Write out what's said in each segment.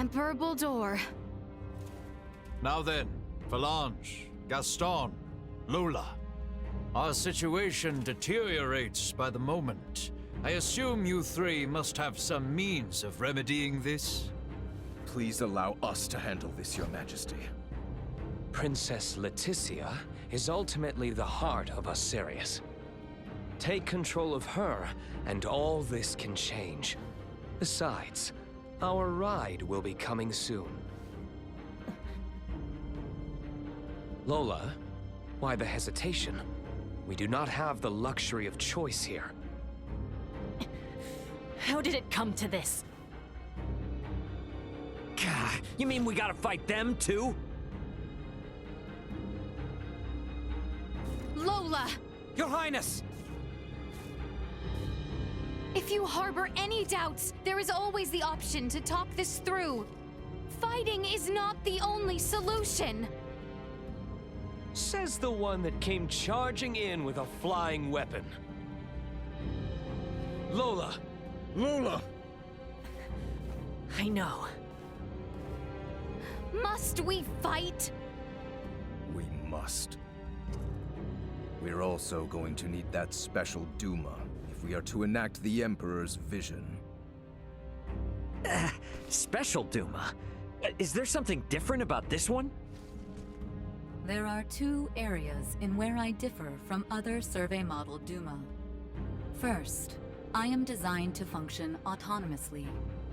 Emperor Buldur. Now then, Valange, Gaston, Lola. Our situation deteriorates by the moment. I assume you three must have some means of remedying this? Please allow us to handle this, Your Majesty. Princess Leticia is ultimately the heart of Sirius. Take control of her, and all this can change. Besides, our ride will be coming soon. Lola, why the hesitation? We do not have the luxury of choice here. How did it come to this? Gah, you mean we gotta fight them too? Lola! Your Highness! If you harbor any doubts, there is always the option to talk this through. Fighting is not the only solution. Says the one that came charging in with a flying weapon. Lola! Lola! I know. Must we fight? We must. We're also going to need that special DUMA if we are to enact the Emperor's vision. Special DUMA? Is there something different about this one? There are two areas in where I differ from other survey model DUMA. First, I am designed to function autonomously,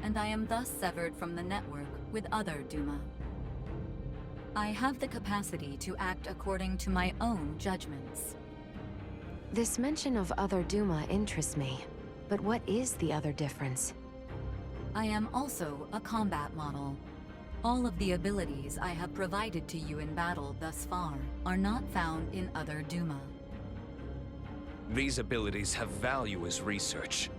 and I am thus severed from the network with other DUMA. I have the capacity to act according to my own judgments. This mention of other DUMA interests me, but what is the other difference? I am also a combat model. All of the abilities I have provided to you in battle thus far are not found in other DUMA. These abilities have value as research.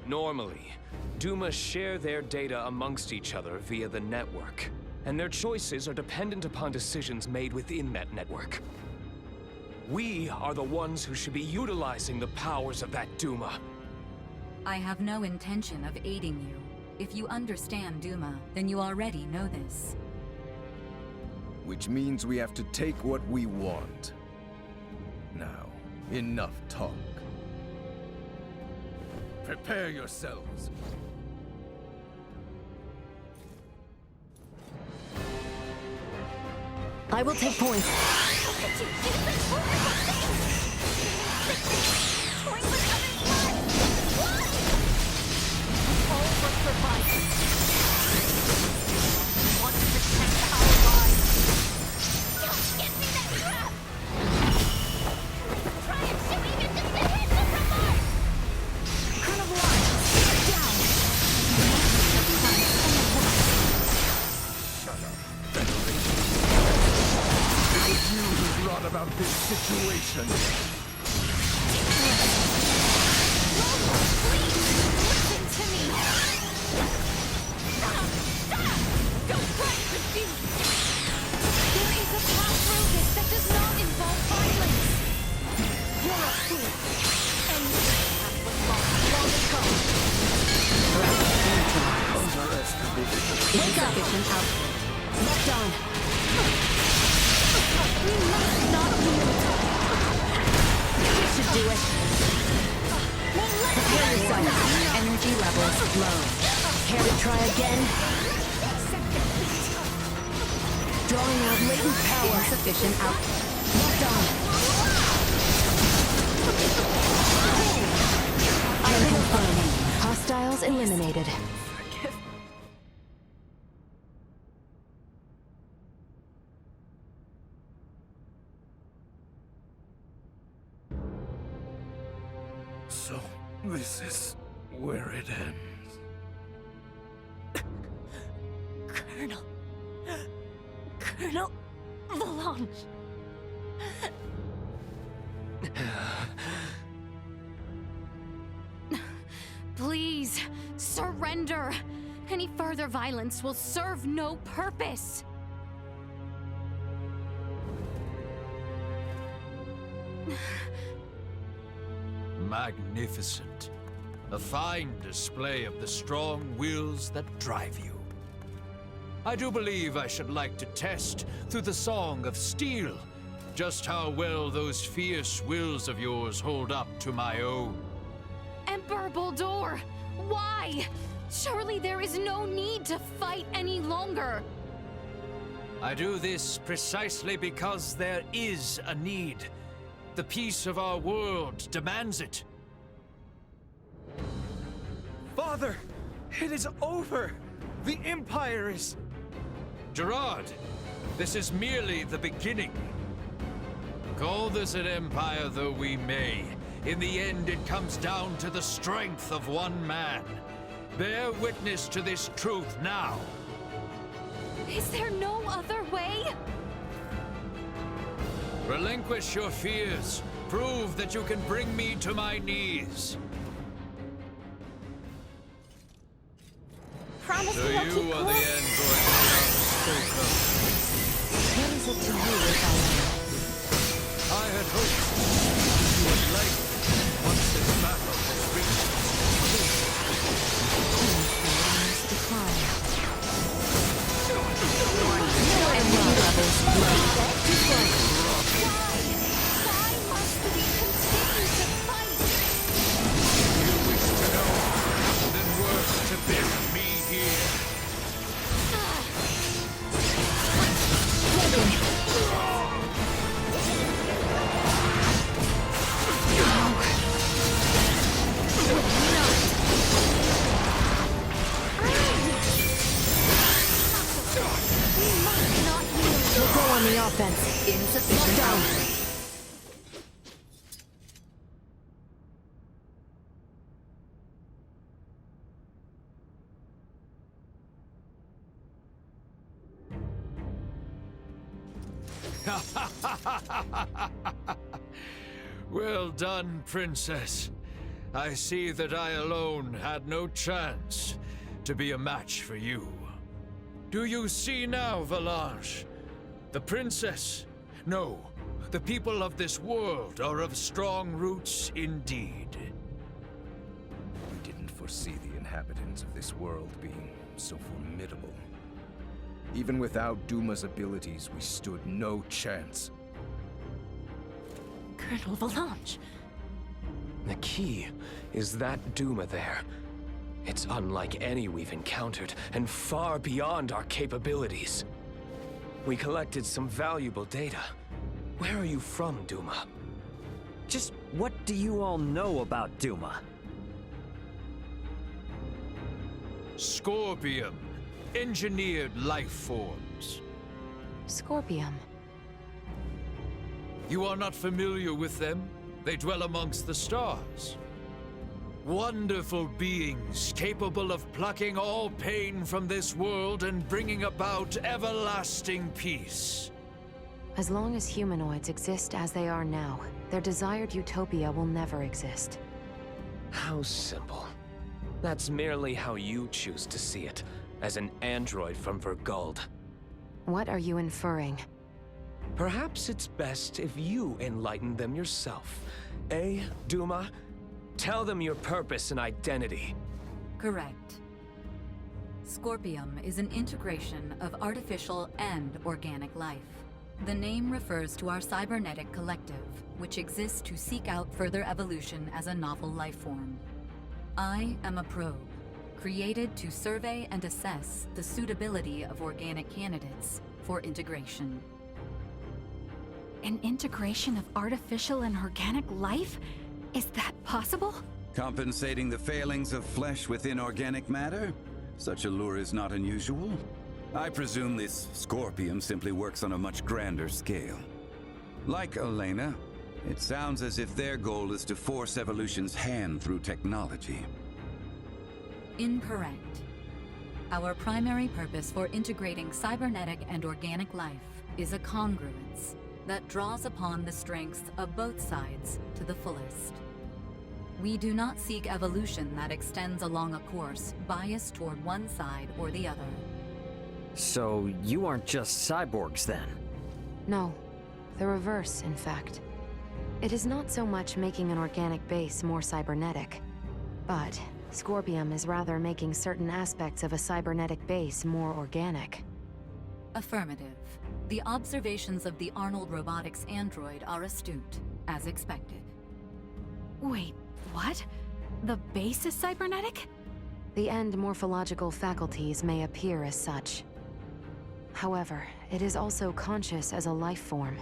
Normally, DUMA share their data amongst each other via the network, and their choices are dependent upon decisions made within that network. We are the ones who should be utilizing the powers of that DUMA. I have no intention of aiding you. If you understand DUMA, then you already know this. Which means we have to take what we want. Now, enough talk. Prepare yourselves. I will take point. About this situation. Lola, please, listen to me! Stop! Don't try to refuse! There is a path through this that does not involve violence! You're a fool! And this path was lost long ago! Wake up! Efficient output. Left on. We must not yield! This should do it. Prepare yourself. Energy levels low. Care to try again? Drawing out latent power. Insufficient output. Left on. I am confirmed. Hostiles eliminated. So, this is where it ends. Colonel Valange. Please, surrender. Any further violence will serve no purpose. Magnificent. A fine display of the strong wills that drive you. I do believe I should like to test, through the Song of Steel, just how well those fierce wills of yours hold up to my own. Emperor Boldur, why? Surely there is no need to fight any longer. I do this precisely because there is a need. The peace of our world demands it. Father, it is over. The Empire is... Gerard, this is merely the beginning. Call this an empire though we may, in the end it comes down to the strength of one man. Bear witness to this truth now. Is there no other way? Relinquish your fears. Prove that you can bring me to my knees. Promise So me you'll you keep are the close. android Leon spoke of. What is it to you if I had hoped you would like once this battle has reached its decline? Why must we continue to fight? You wish to know, then worse to bury me here. We'll go on the offense. Insufficient Down. Well done, Princess. I see that I alone had no chance to be a match for you. Do you see now, Valanche? The Princess? No, the people of this world are of strong roots indeed. We didn't foresee the inhabitants of this world being so formidable. Even without DUMA's abilities, we stood no chance. Colonel Valanche. The key is that DUMA there. It's unlike any we've encountered, and far beyond our capabilities. We collected some valuable data. Where are you from, DUMA? Just what do you all know about DUMA? Scorpium. Engineered life forms. Scorpium. You are not familiar with them? They dwell amongst the stars. Wonderful beings capable of plucking all pain from this world and bringing about everlasting peace. As long as humanoids exist as they are now, their desired utopia will never exist. How simple. That's merely how you choose to see it, as an android from Verguld. What are you inferring? Perhaps it's best if you enlighten them yourself. Eh, DUMA? Tell them your purpose and identity. Correct. Scorpium is an integration of artificial and organic life. The name refers to our cybernetic collective, which exists to seek out further evolution as a novel life form. I am a probe, created to survey and assess the suitability of organic candidates for integration. An integration of artificial and organic life? Is that possible? Compensating the failings of flesh within organic matter? Such a lure is not unusual. I presume this Scorpium simply works on a much grander scale. Like Elena, it sounds as if their goal is to force evolution's hand through technology. Incorrect. Our primary purpose for integrating cybernetic and organic life is a congruence that draws upon the strengths of both sides to the fullest. We do not seek evolution that extends along a course biased toward one side or the other. So you aren't just cyborgs then? No, the reverse, in fact. It is not so much making an organic base more cybernetic, but Scorpium is rather making certain aspects of a cybernetic base more organic. Affirmative. The observations of the Arnold Robotics android are astute, as expected. Wait, what? The base is cybernetic? The end morphological faculties may appear as such. However, it is also conscious as a life form.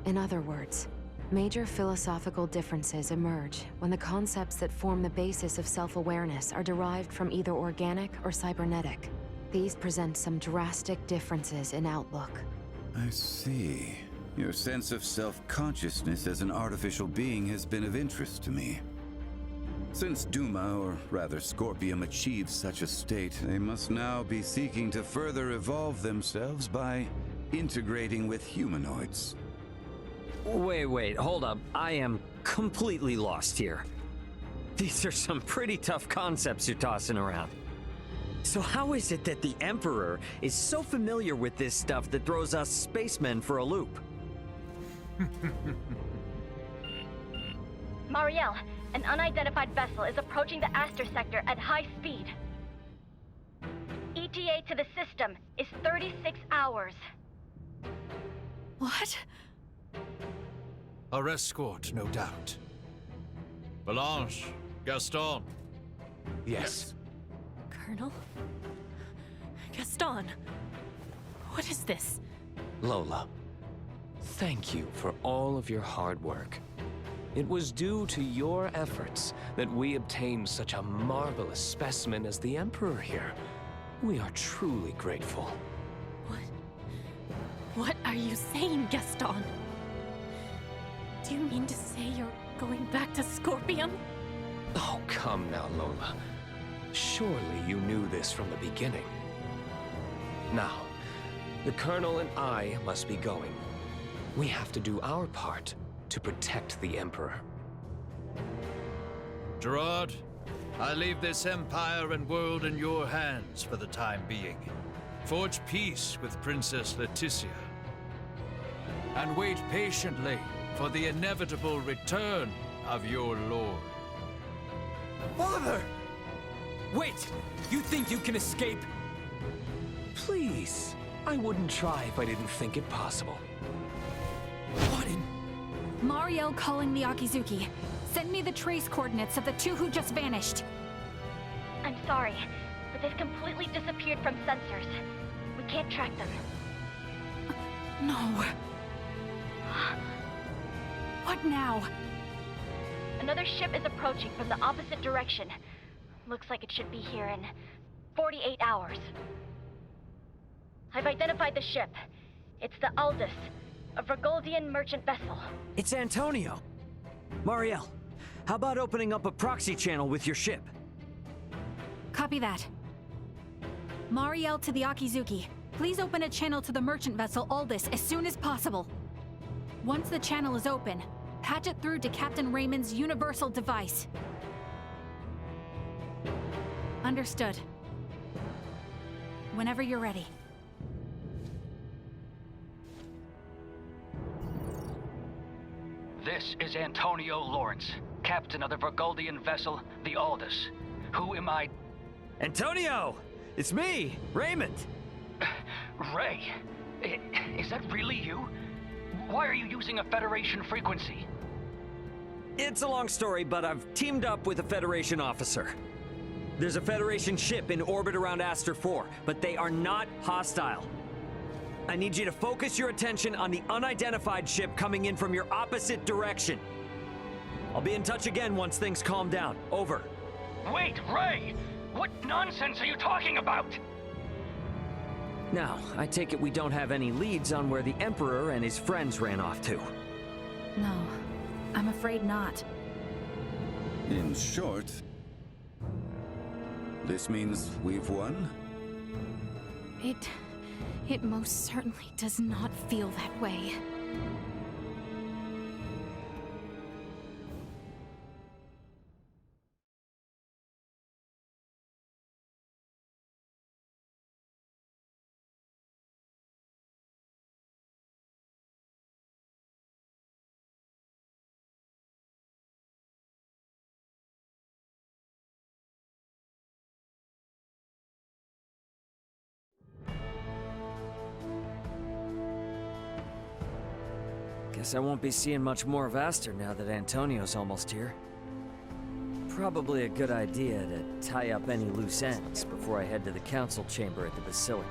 In other words, major philosophical differences emerge when the concepts that form the basis of self-awareness are derived from either organic or cybernetic. These present some drastic differences in outlook. I see. Your sense of self-consciousness as an artificial being has been of interest to me. Since DUMA, or rather Scorpium, achieves such a state, they must now be seeking to further evolve themselves by integrating with humanoids. Wait, hold up. I am completely lost here. These are some pretty tough concepts you're tossing around. So how is it that the Emperor is so familiar with this stuff that throws us spacemen for a loop? Marielle, an unidentified vessel is approaching the Aster sector at high speed. ETA to the system is 36 hours. What? Our escort, no doubt. Valanche, Gaston. Yes. Colonel? Gaston? What is this? Lola, thank you for all of your hard work. It was due to your efforts that we obtained such a marvelous specimen as the Emperor here. We are truly grateful. What are you saying, Gaston? Do you mean to say you're going back to Scorpium? Oh, come now, Lola. Surely you knew this from the beginning. Now, the Colonel and I must be going. We have to do our part to protect the Emperor. Gerard, I leave this empire and world in your hands for the time being. Forge peace with Princess Leticia. And wait patiently for the inevitable return of your lord. Father! Wait! You think you can escape? Please, I wouldn't try if I didn't think it possible. What in... Marielle calling the Akizuki. Send me the trace coordinates of the two who just vanished. I'm sorry, but they've completely disappeared from sensors. We can't track them. No. What now? Another ship is approaching from the opposite direction. Looks like it should be here in 48 hours. I've identified the ship. It's the Aldous, a Virgoldian merchant vessel. It's Antonio. Marielle, how about opening up a proxy channel with your ship? Copy that. Marielle to the Akizuki. Please open a channel to the merchant vessel Aldous as soon as possible. Once the channel is open, patch it through to Captain Raymond's universal device. Understood. Whenever you're ready. This is Antonio Lawrence, captain of the Virgoldian vessel, the Aldous. Who am I? Antonio! It's me, Raymond! Ray. Is that really you? Why are you using a Federation frequency? It's a long story, but I've teamed up with a Federation officer. There's a Federation ship in orbit around Aster 4, but they are not hostile. I need you to focus your attention on the unidentified ship coming in from your opposite direction. I'll be in touch again once things calm down. Over. Wait, Ray! What nonsense are you talking about? Now, I take it we don't have any leads on where the Emperor and his friends ran off to. No, I'm afraid not. In short, this means we've won? It most certainly does not feel that way. Guess I won't be seeing much more of Aster now that Antonio's almost here. Probably a good idea to tie up any loose ends before I head to the council chamber at the Basilica.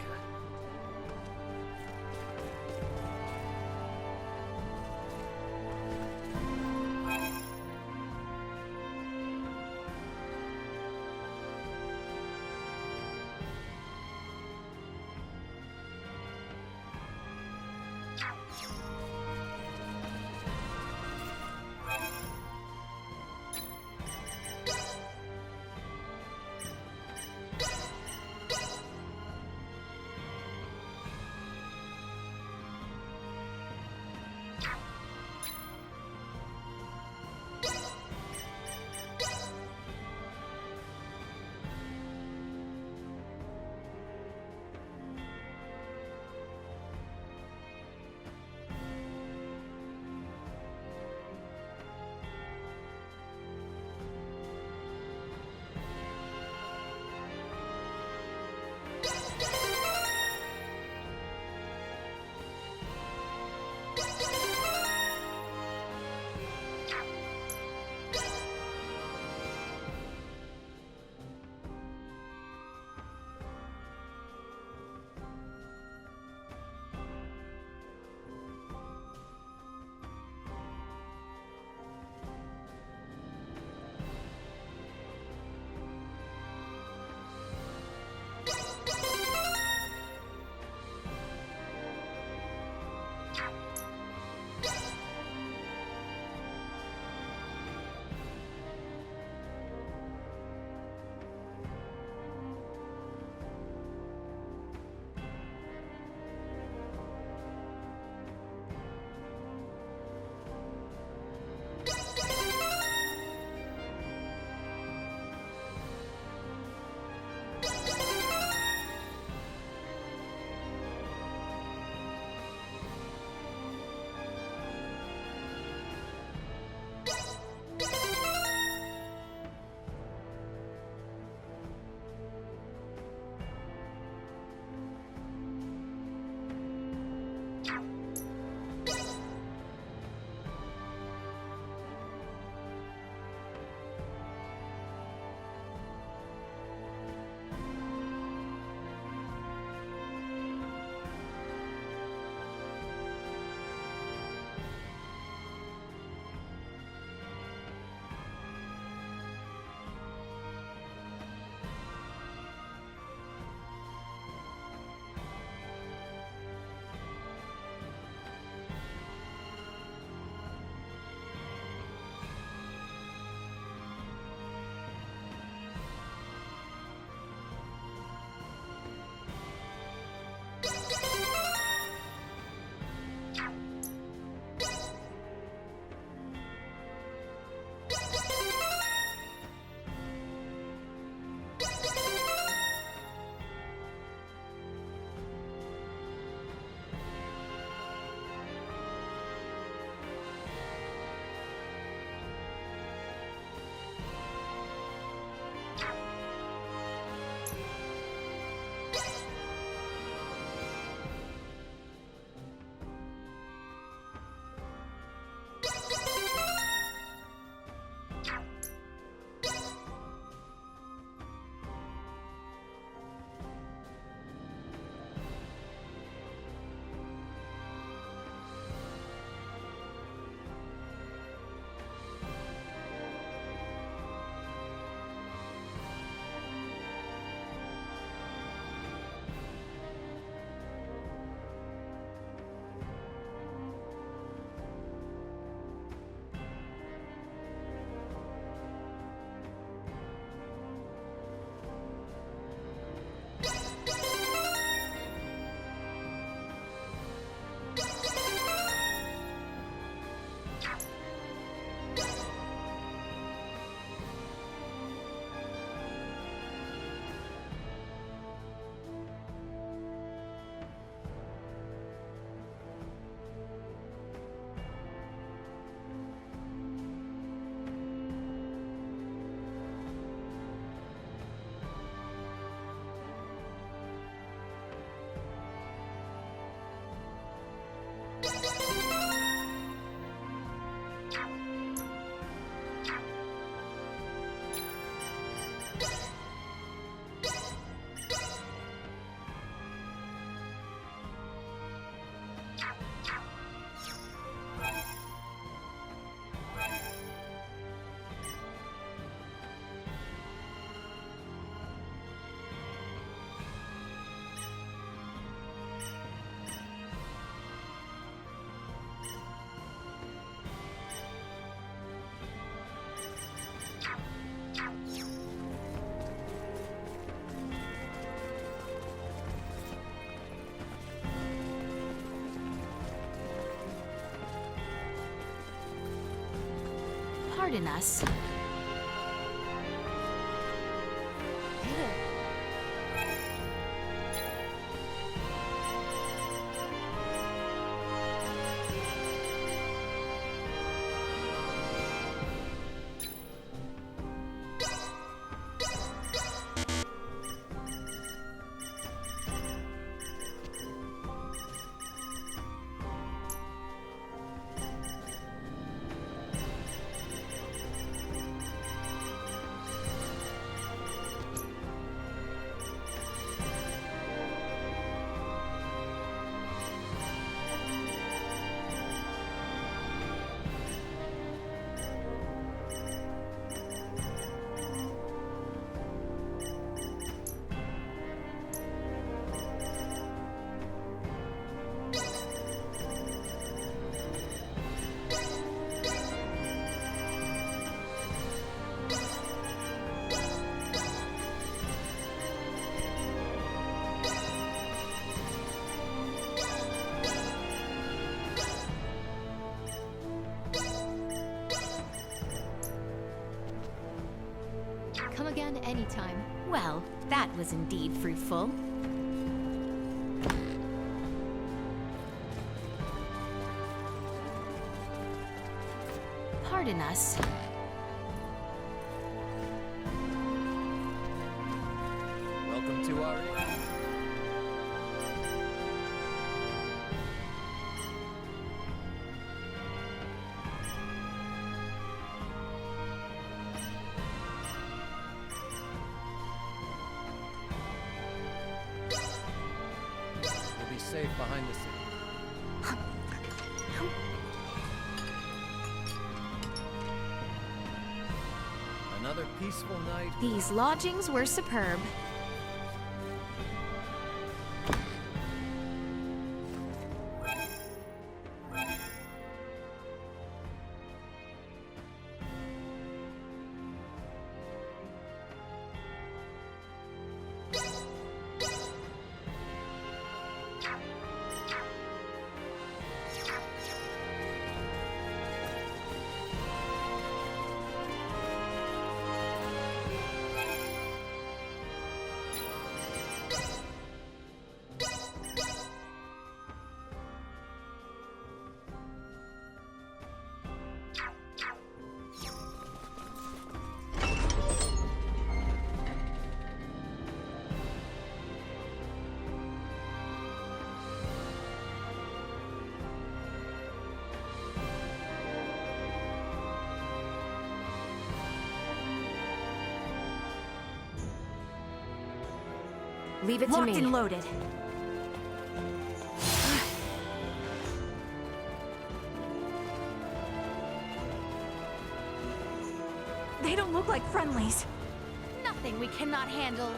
Pardon us. Come again anytime. Well, that was indeed fruitful. Pardon us. Welcome to our... You'll be safe behind the scenes. Another peaceful night. These lodgings were superb. Leave it to me. Locked and loaded. They don't look like friendlies. Nothing we cannot handle.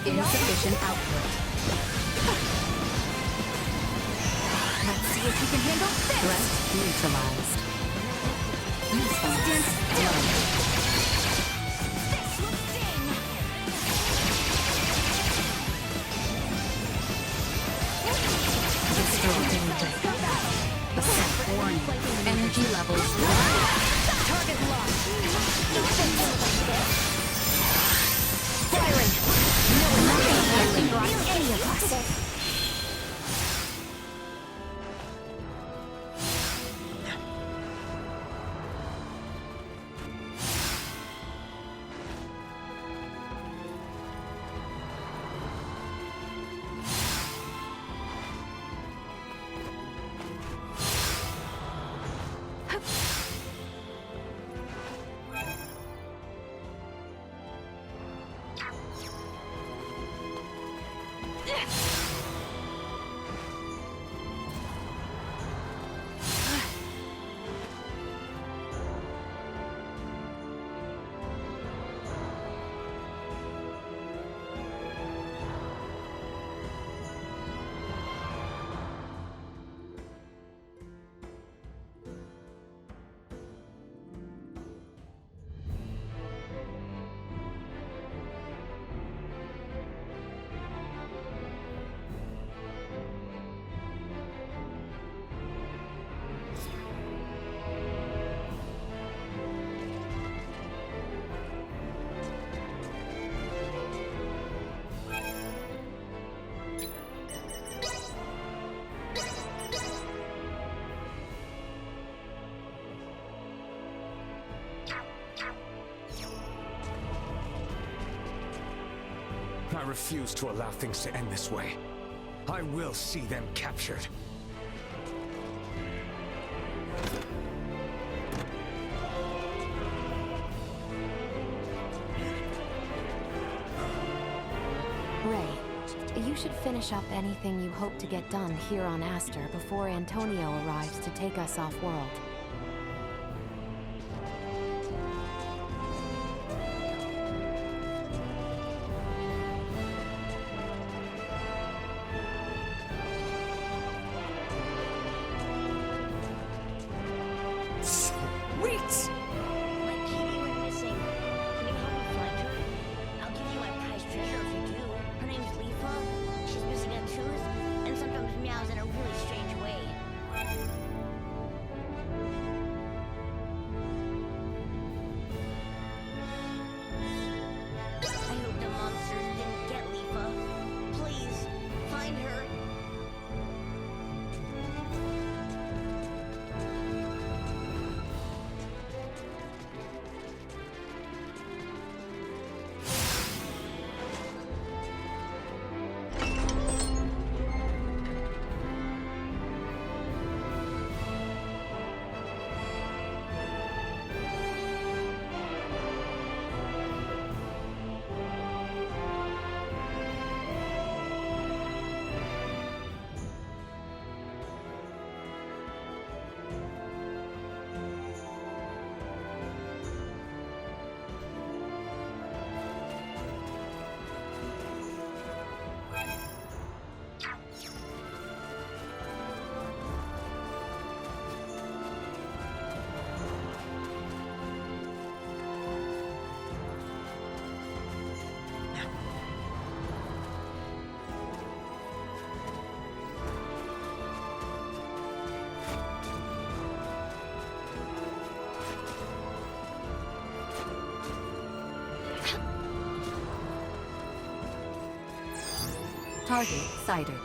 Insufficient output. Let's see if you can handle this. Threat neutralized. Response done. This will sting. Destroyed. Warning. Energy levels low. Target locked. Firing. Nothing can near any of us. refuse to allow things to end this way. I will see them captured. Ray, you should finish up anything you hope to get done here on Aster before Antonio arrives to take us off-world. Sweet! My kitty went missing. Can you help me find her? I'll give you my prized treasure if you do. Her name's Leafa. She's missing a tooth and sometimes meows in a really strange way. I hope the monsters didn't get Leafa. Please, find her. Target sighted.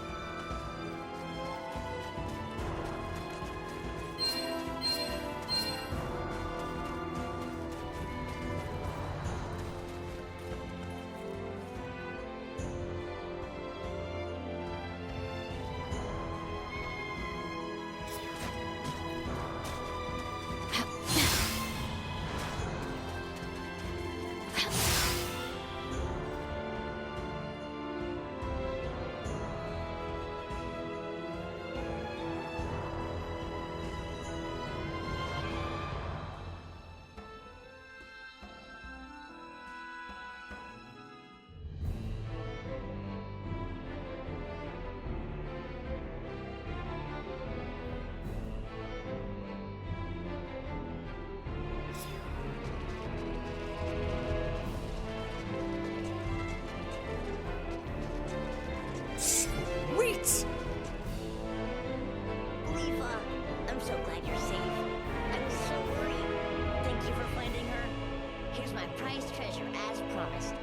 Sweet! Leafa, I'm so glad you're safe. I was so worried. Thank you for finding her. Here's my prized treasure as promised.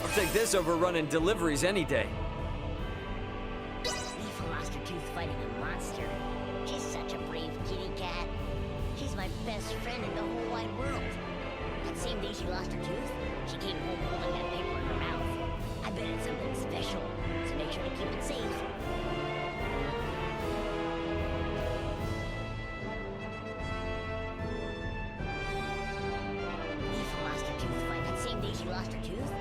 I'll take this over running deliveries any day. Leafa lost her tooth fighting a monster. She's such a brave kitty cat. She's my best friend in the whole wide world. That same day she lost her tooth, she came home holding that paper in her mouth. I bet it's something special, so make sure to keep it safe. Leafa lost her tooth fight that same day she lost her tooth.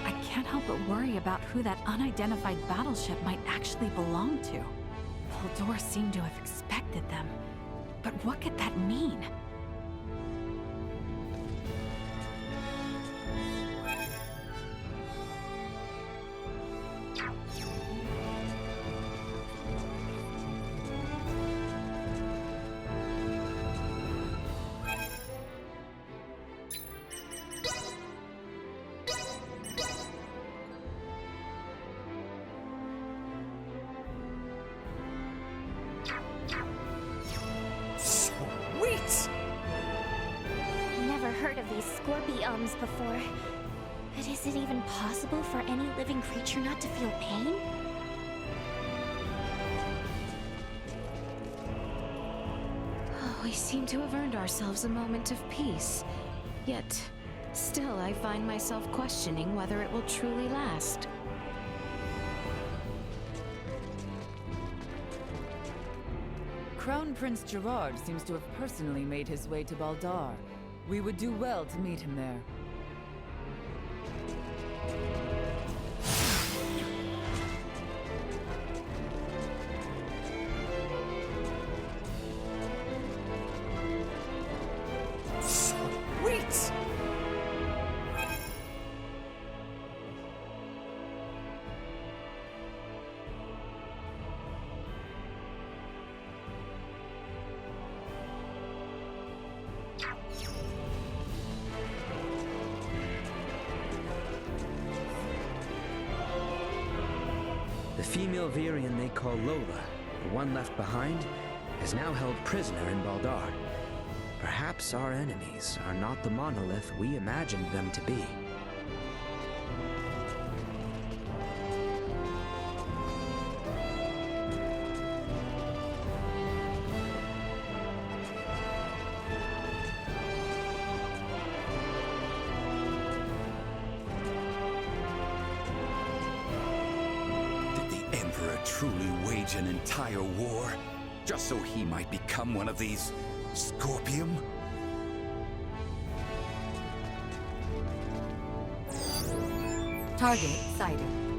I can't help but worry about who that unidentified battleship might actually belong to. Voldor seemed to have expected them. But what could that mean? Never heard of the faced scorpions before. But is it even possible for any living creature not to feel pain? Oh, we seem to have earned ourselves a moment of peace. Yet, still I find myself questioning whether it will truly last. Crown Prince Gerard seems to have personally made his way to Baldar. We would do well to meet him there. Sweet! The female Vyrian they call Lola, the one left behind, is now held prisoner in Baldar. Perhaps our enemies are not the monolith we imagined them to be. Truly wage an entire war, just so he might become one of these Scorpium? Target sighted.